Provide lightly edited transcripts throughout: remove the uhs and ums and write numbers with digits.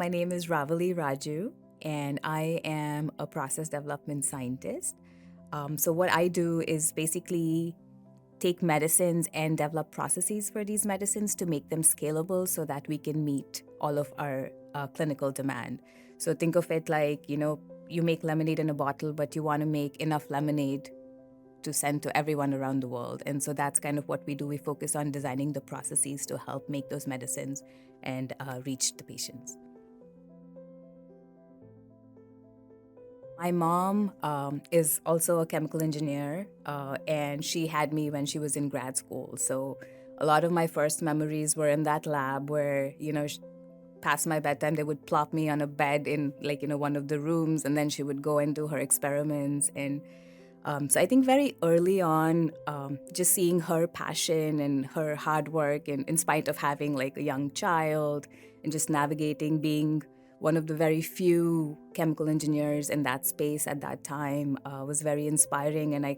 My name is Ravali Raju, and I am a process development scientist. So, what I do is basically take medicines and develop processes for these medicines to make them scalable so that we can meet all of our clinical demand. So, think of it like, you make lemonade in a bottle, but you want to make enough lemonade to send to everyone around the world. And so that's kind of what we do. We focus on designing the processes to help make those medicines and reach the patients. My mom is also a chemical engineer, and she had me when she was in grad school. So a lot of my first memories were in that lab where, past my bedtime, they would plop me on a bed in one of the rooms, and then she would go and do her experiments. And so I think very early on, just seeing her passion and her hard work, and in spite of having like a young child and just navigating being one of the very few chemical engineers in that space at that time, was very inspiring. And I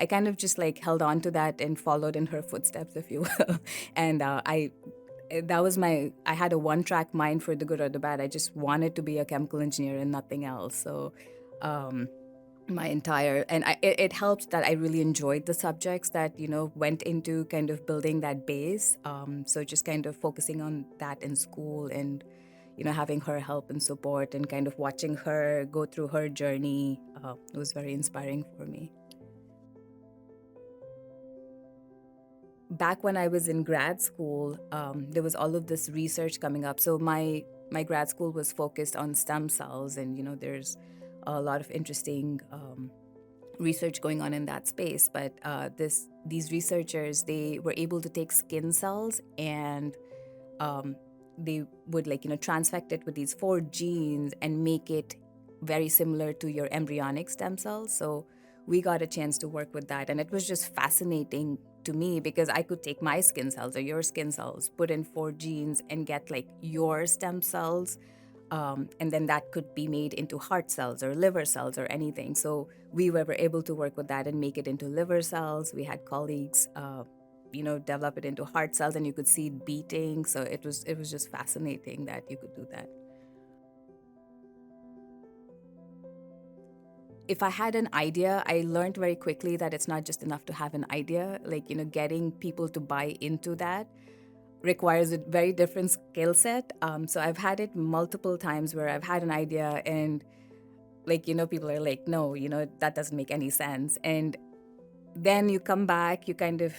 kind of just like held on to that and followed in her footsteps, if you will. And I had a one-track mind for the good or the bad. I just wanted to be a chemical engineer and nothing else. So my entire and it helped that I really enjoyed the subjects that went into kind of building that base. So just kind of focusing on that in school, and having her help and support, and kind of watching her go through her journey, was very inspiring for me. Back when I was in grad school, there was all of this research coming up. So my grad school was focused on stem cells, and there's a lot of interesting research going on in that space. But these researchers, they were able to take skin cells, and they would transfect it with these 4 genes and make it very similar to your embryonic stem cells. So we got a chance to work with that, and it was just fascinating to me because I could take my skin cells or your skin cells, put in 4 genes, and get like your stem cells, and then that could be made into heart cells or liver cells or anything. So we were able to work with that and make it into liver cells. We had colleagues develop it into heart cells, and you could see it beating. So it was just fascinating that you could do that. If I had an idea, I learned very quickly that it's not just enough to have an idea. Getting people to buy into that requires a very different skill set. So I've had it multiple times where I've had an idea, and people are like, no, that doesn't make any sense. And then you come back, you kind of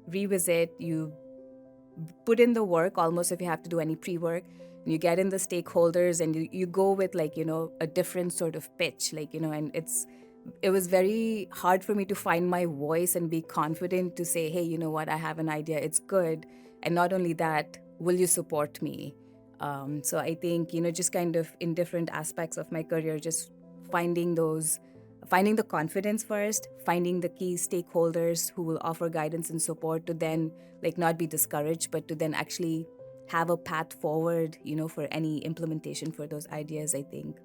revisit, you put in the work, almost if you have to do any pre-work, and you get in the stakeholders, and you go with a different sort of pitch, and it was very hard for me to find my voice and be confident to say, hey, you know what, I have an idea, it's good. And not only that, will you support me? So I think, just kind of in different aspects of my career, just finding the confidence first, finding the key stakeholders who will offer guidance and support to then not be discouraged, but to then actually have a path forward, for any implementation for those ideas. I think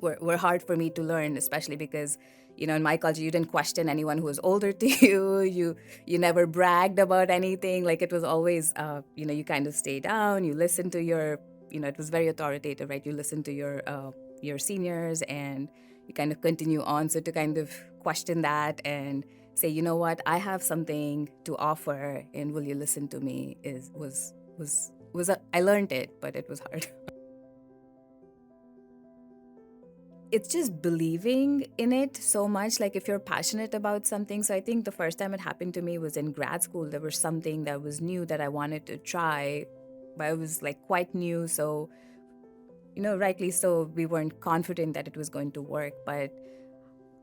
were hard for me to learn, especially because in my culture you didn't question anyone who was older to you never bragged about anything. It was always you kind of stay down, you listen to your it was very authoritative, right? You listen to your seniors, and you kind of continue on. So to kind of question that and say, you know what, I have something to offer, and will you listen to me, I learned it, but it was hard. It's just believing in it so much, if you're passionate about something. So I think the first time it happened to me was in grad school. There was something that was new that I wanted to try, but it was quite new. So, rightly so, we weren't confident that it was going to work. But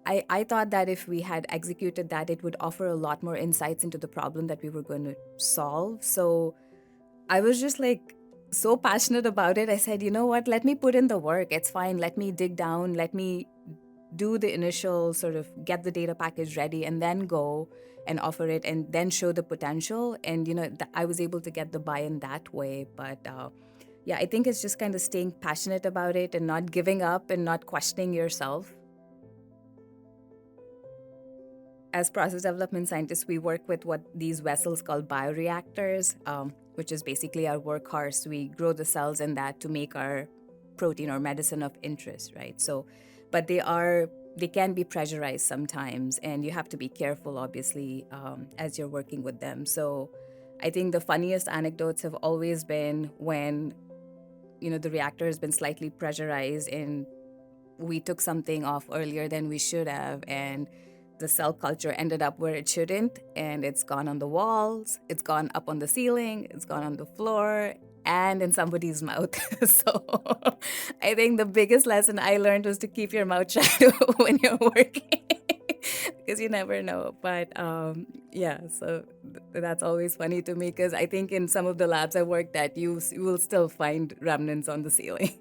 I thought that if we had executed that, it would offer a lot more insights into the problem that we were going to solve. So I was just so passionate about it. I said, you know what, let me put in the work. It's fine. Let me dig down. Let me do the initial sort of get the data package ready, and then go and offer it, and then show the potential. And, I was able to get the buy-in that way. But yeah, I think it's just kind of staying passionate about it and not giving up and not questioning yourself. As process development scientists, we work with what these vessels called bioreactors. which is basically our workhorse. We grow the cells in that to make our protein or medicine of interest, right? So, but they can be pressurized sometimes, and you have to be careful, obviously, as you're working with them. So, I think the funniest anecdotes have always been when the reactor has been slightly pressurized and we took something off earlier than we should have, and the cell culture ended up where it shouldn't, and it's gone on the walls, it's gone up on the ceiling, it's gone on the floor, and in somebody's mouth. So I think the biggest lesson I learned was to keep your mouth shut when you're working. Because you never know. But yeah, so that's always funny to me, because I think in some of the labs I worked at, you will still find remnants on the ceiling.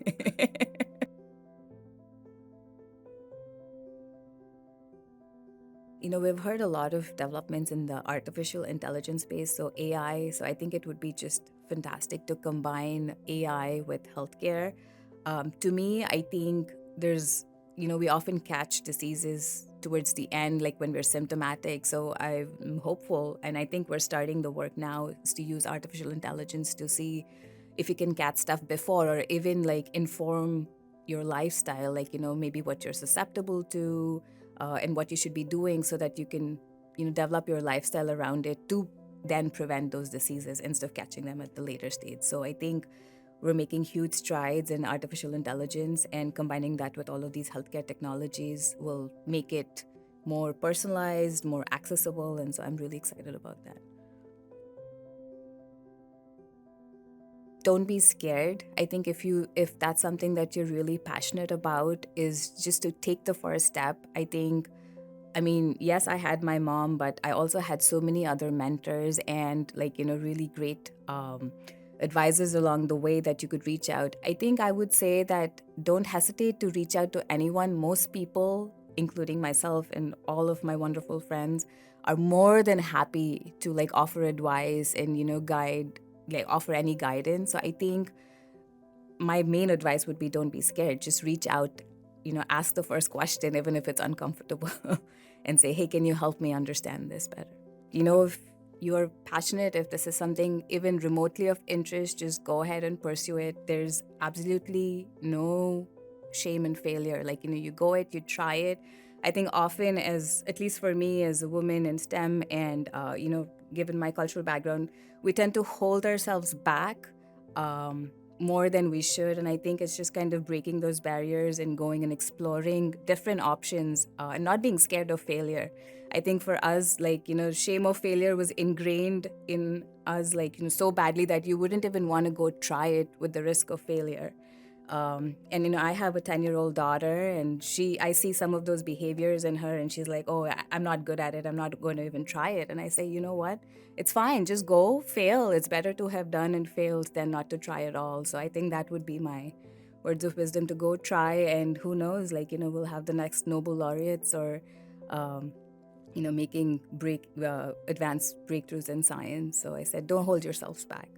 We've heard a lot of developments in the artificial intelligence space, so AI. So I think it would be just fantastic to combine AI with healthcare. To me, I think we often catch diseases towards the end, like when we're symptomatic. So I'm hopeful, and I think we're starting the work now is to use artificial intelligence to see if you can catch stuff before, or even like inform your lifestyle, like maybe what you're susceptible to, and what you should be doing, so that you can develop your lifestyle around it to then prevent those diseases instead of catching them at the later stage. So I think we're making huge strides in artificial intelligence, and combining that with all of these healthcare technologies will make it more personalized, more accessible, and so I'm really excited about that. Don't be scared. I think if that's something that you're really passionate about, is just to take the first step. I mean, yes, I had my mom, but I also had so many other mentors and really great advisors along the way that you could reach out. I think I would say that don't hesitate to reach out to anyone. Most people, including myself and all of my wonderful friends, are more than happy to offer advice and guide, offer any guidance. So I think my main advice would be, don't be scared. Just reach out, ask the first question, even if it's uncomfortable, and say, hey, can you help me understand this better? If you're passionate, if this is something even remotely of interest, just go ahead and pursue it. There's absolutely no shame in failure. You go it, you try it. I think often, as at least for me as a woman in STEM, and given my cultural background, we tend to hold ourselves back more than we should. And I think it's just kind of breaking those barriers and going and exploring different options, and not being scared of failure. I think for us, shame of failure was ingrained in us, so badly that you wouldn't even want to go try it with the risk of failure. And I have a 10-year-old daughter, and I see some of those behaviors in her, and she's like, oh, I'm not good at it, I'm not going to even try it. And I say, you know what, it's fine, just go fail. It's better to have done and failed than not to try at all. So I think that would be my words of wisdom: to go try, and who knows, we'll have the next Nobel laureates, or making advanced breakthroughs in science. So I said, don't hold yourselves back.